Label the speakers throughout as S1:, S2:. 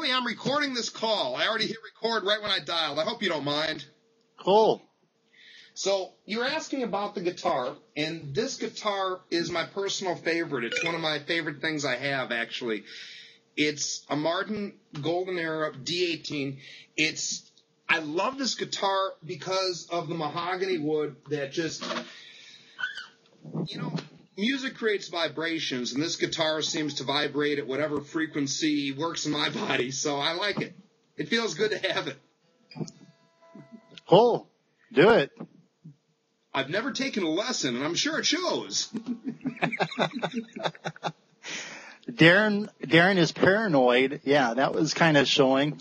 S1: Billy, I'm recording this call. I already hit record right when I dialed. I hope you don't mind.
S2: Cool.
S1: So you're asking about the guitar, and this guitar is my personal favorite. It's one of my favorite things I have, actually. It's a Martin Golden Era D18. I love this guitar because of the mahogany wood that just, music creates vibrations, and this guitar seems to vibrate at whatever frequency works in my body, so I like it. It feels good to have it.
S2: Cool. Do it.
S1: I've never taken a lesson, and I'm sure it shows.
S2: Darren is paranoid. Yeah, that was kind of showing.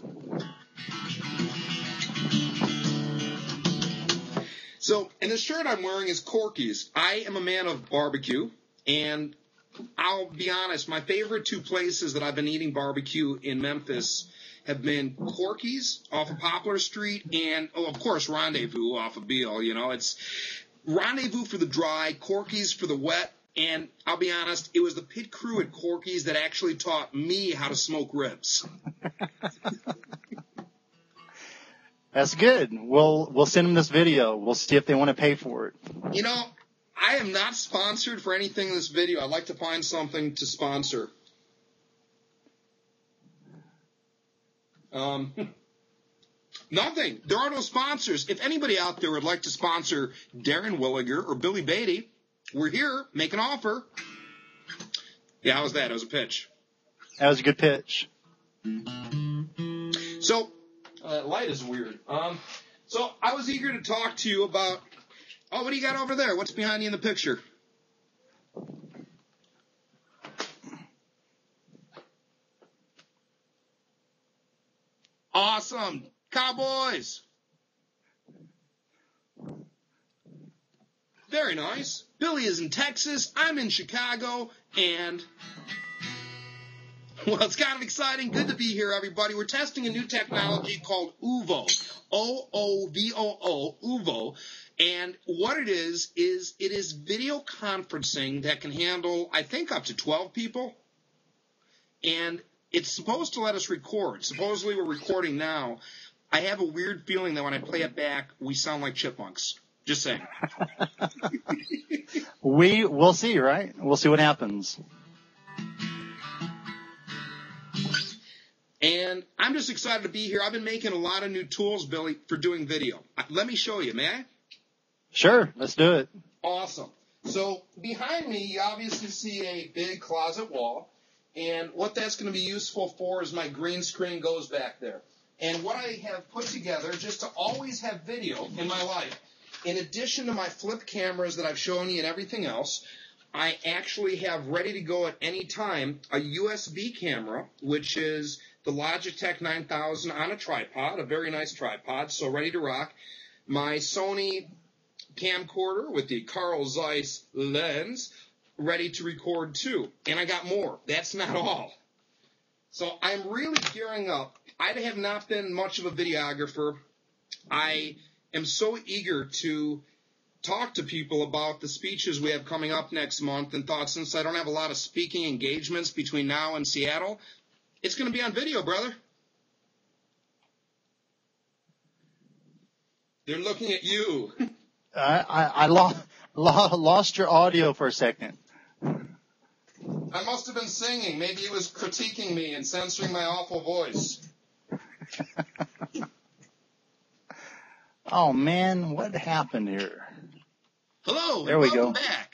S1: So, and the shirt I'm wearing is Corky's. I am a man of barbecue, and I'll be honest, my favorite two places that I've been eating barbecue in Memphis have been Corky's off of Poplar Street and, of course, Rendezvous off of Beale. It's Rendezvous for the dry, Corky's for the wet, and I'll be honest, it was the pit crew at Corky's that actually taught me how to smoke ribs.
S2: That's good. We'll send them this video. We'll see if they want to pay for it.
S1: I am not sponsored for anything in this video. I'd like to find something to sponsor. Nothing. There are no sponsors. If anybody out there would like to sponsor Darren Williger or Bille Baty, we're here. Make an offer. Yeah, how was that? It was a pitch.
S2: That was a good pitch.
S1: So, that light is weird. So I was eager to talk to you about, what do you got over there? What's behind you in the picture? Awesome. Cowboys. Very nice. Billy is in Texas. I'm in Chicago. And, well, it's kind of exciting. Good to be here, everybody. We're testing a new technology called OOVO. OOVOO, OOVO. And what it is it is video conferencing that can handle, I think, up to 12 people. And it's supposed to let us record. Supposedly we're recording now. I have a weird feeling that when I play it back, we sound like chipmunks. Just saying.
S2: We'll see, right? We'll see what happens.
S1: And I'm just excited to be here. I've been making a lot of new tools, Billy, for doing video. Let me show you, may I?
S2: Sure, let's do it.
S1: Awesome. So behind me, you obviously see a big closet wall. And what that's going to be useful for is my green screen goes back there. And what I have put together, just to always have video in my life, in addition to my flip cameras that I've shown you and everything else, I actually have ready to go at any time a USB camera, which is the Logitech 9000 on a tripod, a very nice tripod, so ready to rock. My Sony camcorder with the Carl Zeiss lens, ready to record too. And I got more. That's not all. So I'm really gearing up. I have not been much of a videographer. I am so eager to talk to people about the speeches we have coming up next month and thought since I don't have a lot of speaking engagements between now and Seattle, it's going to be on video, brother. They're looking at you.
S2: I lost your audio for a second.
S1: I must have been singing. Maybe he was critiquing me and censoring my awful voice.
S2: Oh, man, what happened here?
S1: Hello,
S2: there we
S1: welcome
S2: go.
S1: Back.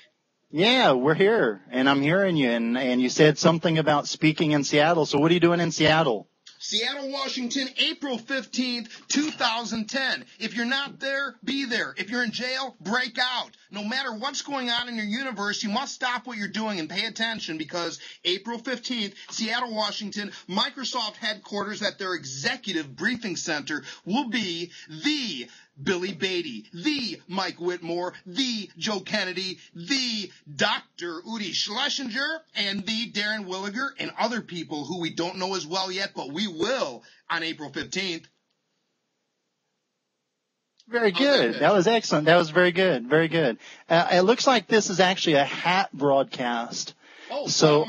S2: Yeah, we're here, and I'm hearing you, and you said something about speaking in Seattle. So what are you doing in Seattle?
S1: Seattle, Washington, April 15th, 2010. If you're not there, be there. If you're in jail, break out. No matter what's going on in your universe, you must stop what you're doing and pay attention because April 15th, Seattle, Washington, Microsoft headquarters at their executive briefing center will be the Bille Baty, the Mike Whitmore, the Joe Kennedy, the Dr. Udi Schlesinger, and the Darren Williger, and other people who we don't know as well yet, but we will on April 15th.
S2: Very good. That was excellent. That was very good. Very good. It looks like this is actually a hat broadcast.
S1: Oh,
S2: so,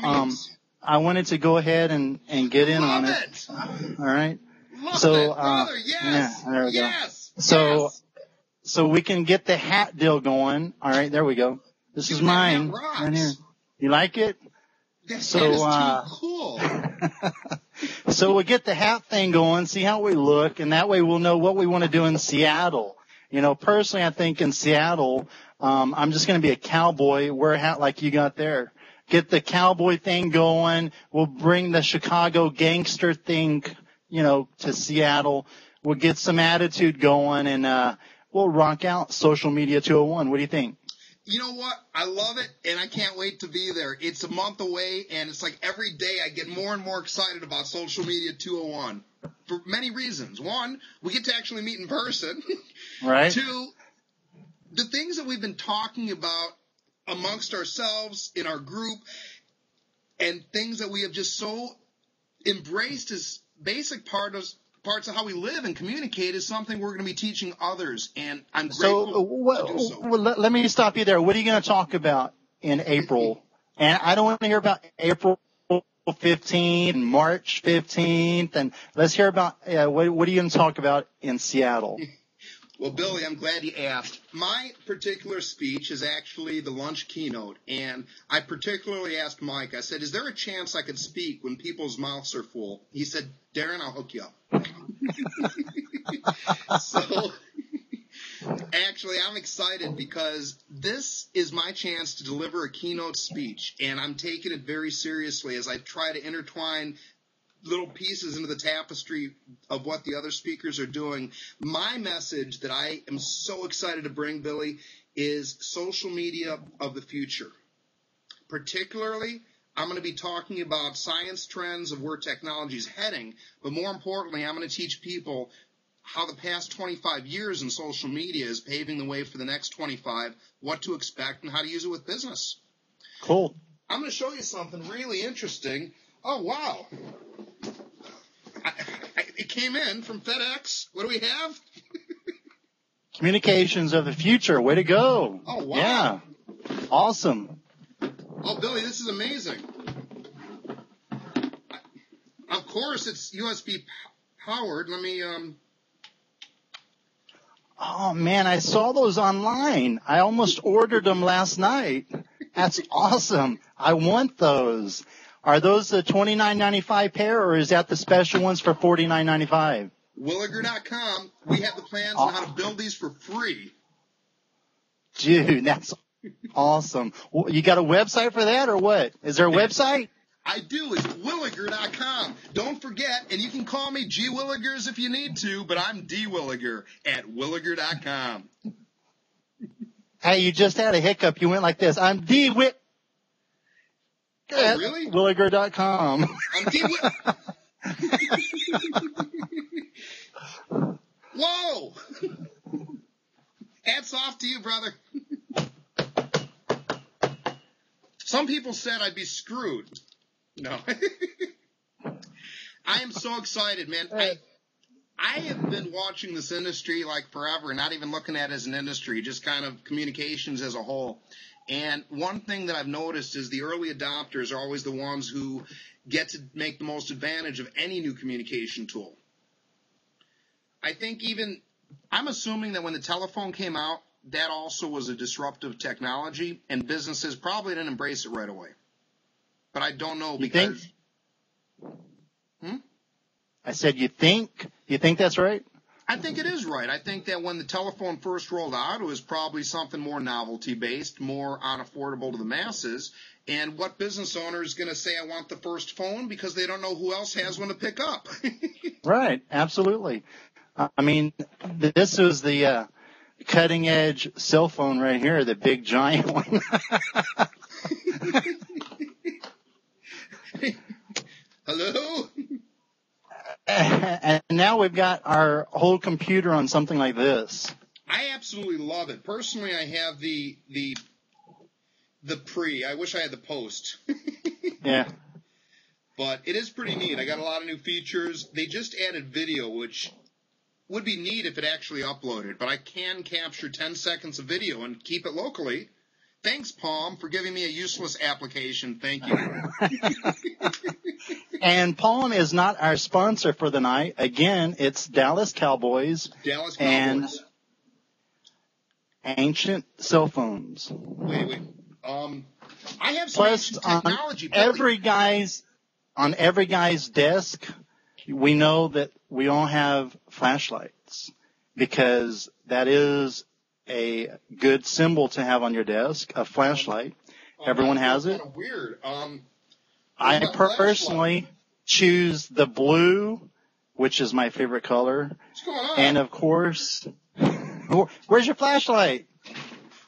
S2: I wanted to go ahead and get in on it. All right.
S1: Love
S2: So,
S1: it, brother. Yes.
S2: yeah, there we go.
S1: Yes.
S2: So,
S1: yes.
S2: so we can get the hat deal going. All right, there we go. This
S1: Dude,
S2: is mine
S1: that rocks.
S2: right here. You like it?
S1: That
S2: So,
S1: is too cool.
S2: So we'll get the hat thing going, see how we look, and that way we'll know what we want to do in Seattle. You know, personally, I think in Seattle, I'm just going to be a cowboy, wear a hat like you got there. Get the cowboy thing going. We'll bring the Chicago gangster thing, you know, to Seattle. We'll get some attitude going, and we'll rock out Social Media 201. What do you think?
S1: You know what? I love it, and I can't wait to be there. It's a month away, and it's like every day I get more and more excited about Social Media 201 for many reasons. One, we get to actually meet in person.
S2: Right.
S1: Two, the things that we've been talking about amongst ourselves in our group and things that we have just so embraced as basic parts of how we live and communicate is something we're going to be teaching others, and I'm grateful to do so.
S2: Let me stop you there. What are you going to talk about in April? And I don't want to hear about April 15th and March 15th, and let's hear about what are you going to talk about in Seattle?
S1: Well, Billy, I'm glad you asked. My particular speech is actually the lunch keynote, and I particularly asked Mike, I said, is there a chance I could speak when people's mouths are full? He said, Darren, I'll hook you up. So, actually, I'm excited because this is my chance to deliver a keynote speech, and I'm taking it very seriously as I try to intertwine little pieces into the tapestry of what the other speakers are doing. My message that I am so excited to bring, Billy, is social media of the future. Particularly, I'm going to be talking about science trends of where technology is heading, but more importantly, I'm going to teach people how the past 25 years in social media is paving the way for the next 25, what to expect, and how to use it with business.
S2: Cool.
S1: I'm going to show you something really interesting. Oh, wow. It came in from FedEx. What do we have?
S2: Communications of the future. Way to go.
S1: Oh, wow.
S2: Yeah. Awesome.
S1: Oh, Billy, this is amazing. Of course, it's USB powered. Let me,
S2: Oh, man, I saw those online. I almost ordered them last night. That's awesome. I want those. Are those the $29.95 pair, or is that the special ones for $49.95?
S1: Williger.com. We have the plans on how to build these for free.
S2: Dude, that's awesome. Well, you got a website for that, or what? Is there a website?
S1: I do. It's Williger.com. Don't forget, and you can call me G. Willigers if you need to, but I'm D. Williger at Williger.com.
S2: Hey, you just had a hiccup. You went like this. I'm D. Witt.
S1: Oh, really?
S2: Williger.com.
S1: I'm D. Whoa! Hats off to you, brother. Some people said I'd be screwed. No. I am so excited, man. I have been watching this industry like forever, not even looking at it as an industry, just kind of communications as a whole. And one thing that I've noticed is the early adopters are always the ones who get to make the most advantage of any new communication tool. I think I'm assuming that when the telephone came out, that also was a disruptive technology, and businesses probably didn't embrace it right away. But I don't know because...
S2: I said, you think? You think that's right?
S1: I think it is right. I think that when the telephone first rolled out, it was probably something more novelty-based, more unaffordable to the masses. And what business owner is going to say, I want the first phone, because they don't know who else has one to pick up?
S2: Right. Absolutely. I mean, this was the cutting-edge cell phone right here, the big giant one.
S1: Hello?
S2: And now we've got our whole computer on something like this.
S1: I absolutely love it. Personally, I have the pre. I wish I had the post.
S2: Yeah.
S1: But it is pretty neat. I got a lot of new features. They just added video, which would be neat if it actually uploaded. But I can capture 10 seconds of video and keep it locally. Thanks, Palm, for giving me a useless application. Thank you.
S2: And Palm is not our sponsor for the night. Again, it's Dallas Cowboys.
S1: Dallas Cowboys.
S2: And ancient cell phones.
S1: Wait. I have some ancient technology.
S2: On every guy's desk, we know that we all have flashlights because that is a good symbol to have on your desk, a flashlight. Everyone has it.
S1: Kind of weird.
S2: I personally choose the blue, which is my favorite color.
S1: What's going on?
S2: And of course, where's your flashlight?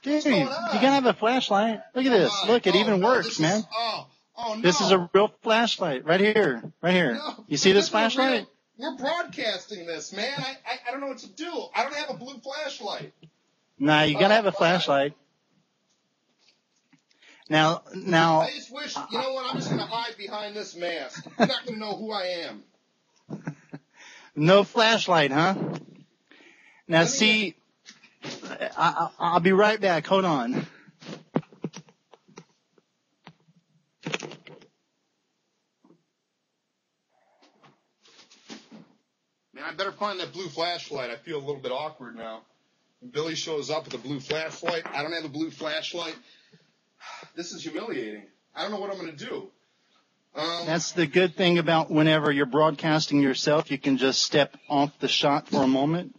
S2: Dude, you gotta have a flashlight. Look at this. Look, it even works, man.
S1: Oh, no.
S2: This is a real flashlight right here. No, you see this flashlight?
S1: We're broadcasting this, man. I don't know what to do. I don't have a blue flashlight.
S2: Nah, you gotta have a flashlight. Now.
S1: I just wish, you know what? I'm just gonna hide behind this mask. You're not gonna know who I am.
S2: No flashlight, huh? Now, see, I'll be right back. Hold on.
S1: Man, I better find that blue flashlight. I feel a little bit awkward now. Billy shows up with a blue flashlight. I don't have a blue flashlight. This is humiliating. I don't know what I'm going to do.
S2: That's the good thing about whenever you're broadcasting yourself, you can just step off the shot for a moment.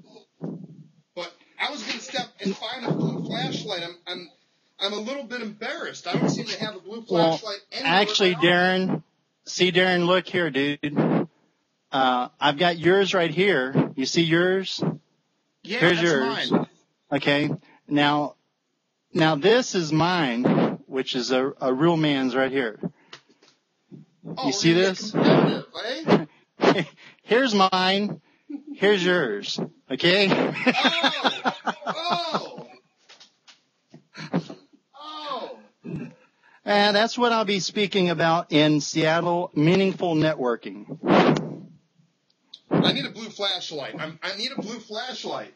S1: But I was going to step and find a blue flashlight. I'm a little bit embarrassed. I don't seem to have a blue flashlight anywhere.
S2: Actually, Darren, look here, dude. I've got yours right here. You see yours?
S1: Yeah,
S2: here's
S1: that's
S2: yours.
S1: Mine.
S2: Okay. Now this is mine, which is a real man's right here.
S1: Oh,
S2: you see this?
S1: Eh?
S2: Here's mine. Here's yours. Okay?
S1: Oh.
S2: And that's what I'll be speaking about in Seattle, meaningful networking.
S1: I need a blue flashlight. I need a blue flashlight.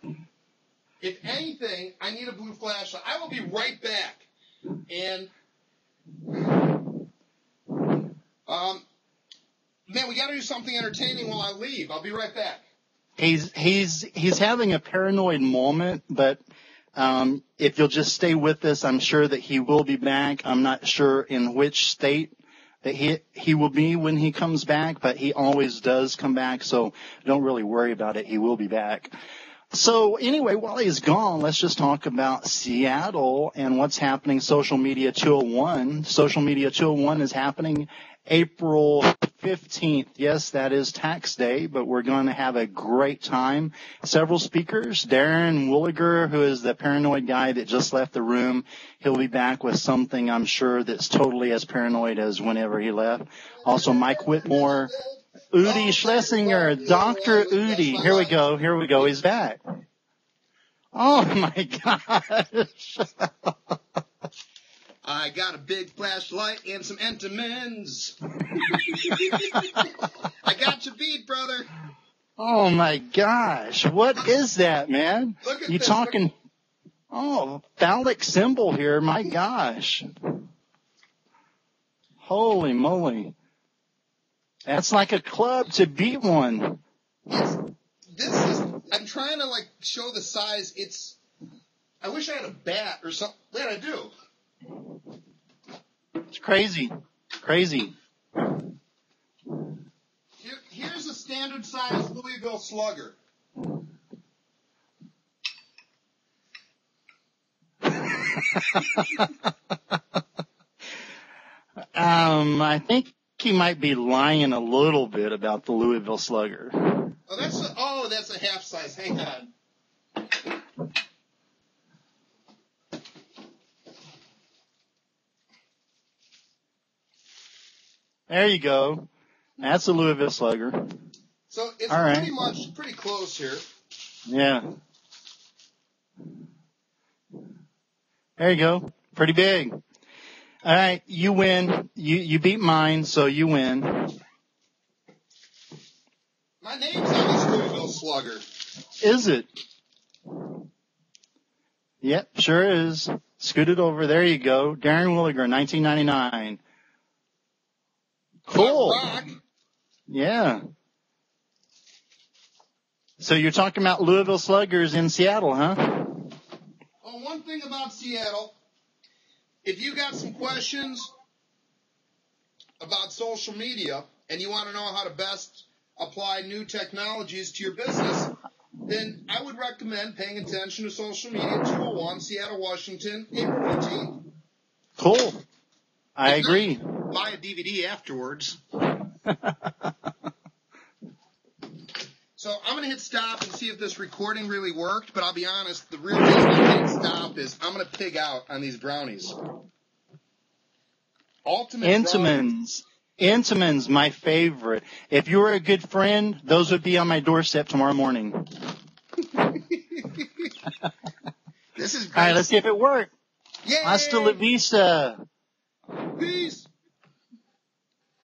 S1: If anything, I need a blue flashlight. I will be right back. And man, we got to do something entertaining while I leave. I'll be right back.
S2: He's having a paranoid moment, but if you'll just stay with us, I'm sure that he will be back. I'm not sure in which state that he will be when he comes back, but he always does come back, so don't really worry about it. He will be back. So anyway, while he's gone, let's just talk about Seattle and what's happening. Social Media 201. Social Media 201 is happening April 15th. Yes, that is tax day, but we're going to have a great time. Several speakers. Darren Wooliger, who is the paranoid guy that just left the room. He'll be back with something, I'm sure, that's totally as paranoid as whenever he left. Also, Mike Whitmore. Udi Schlesinger, Dr. Udi. Here we go. He's back. Oh, my gosh.
S1: I got a big flashlight and some Entenmann's. I got you beat, brother.
S2: Oh, my gosh. What is that, man?
S1: Look at
S2: you
S1: this.
S2: Talking... Oh, phallic symbol here. My gosh. Holy moly. That's like a club to beat one.
S1: I'm trying to show the size. I wish I had a bat or something. What did I do?
S2: It's crazy. Crazy.
S1: Here's a standard size Louisville Slugger.
S2: I think he might be lying a little bit about the Louisville Slugger.
S1: Oh, that's a half size. Hang on.
S2: There you go. That's a Louisville Slugger.
S1: So it's
S2: all right.
S1: pretty close here.
S2: Yeah. There you go. Pretty big. All right, you win. You beat mine, so you win.
S1: My name's on this Louisville Slugger.
S2: Is it? Yep, sure is. Scoot it over. There you go. Darren Williger, 1999. Cool.
S1: Rock.
S2: Yeah. So you're talking about Louisville Sluggers in Seattle, huh?
S1: Well, one thing about Seattle, if you got some questions about social media and you want to know how to best apply new technologies to your business, then I would recommend paying attention to Social Media 201, Seattle, Washington, April 15th.
S2: Cool. I agree.
S1: Buy a DVD afterwards. So I'm going to hit stop and see if this recording really worked, but I'll be honest, the real reason I'm hitting stop is I'm going to pig out on these brownies. Ultimate
S2: Entenmann's. Entenmann's, my favorite. If you were a good friend, those would be on my doorstep tomorrow morning.
S1: This is great.
S2: All right, let's see if it worked.
S1: Yay!
S2: Hasta la vista.
S1: Peace.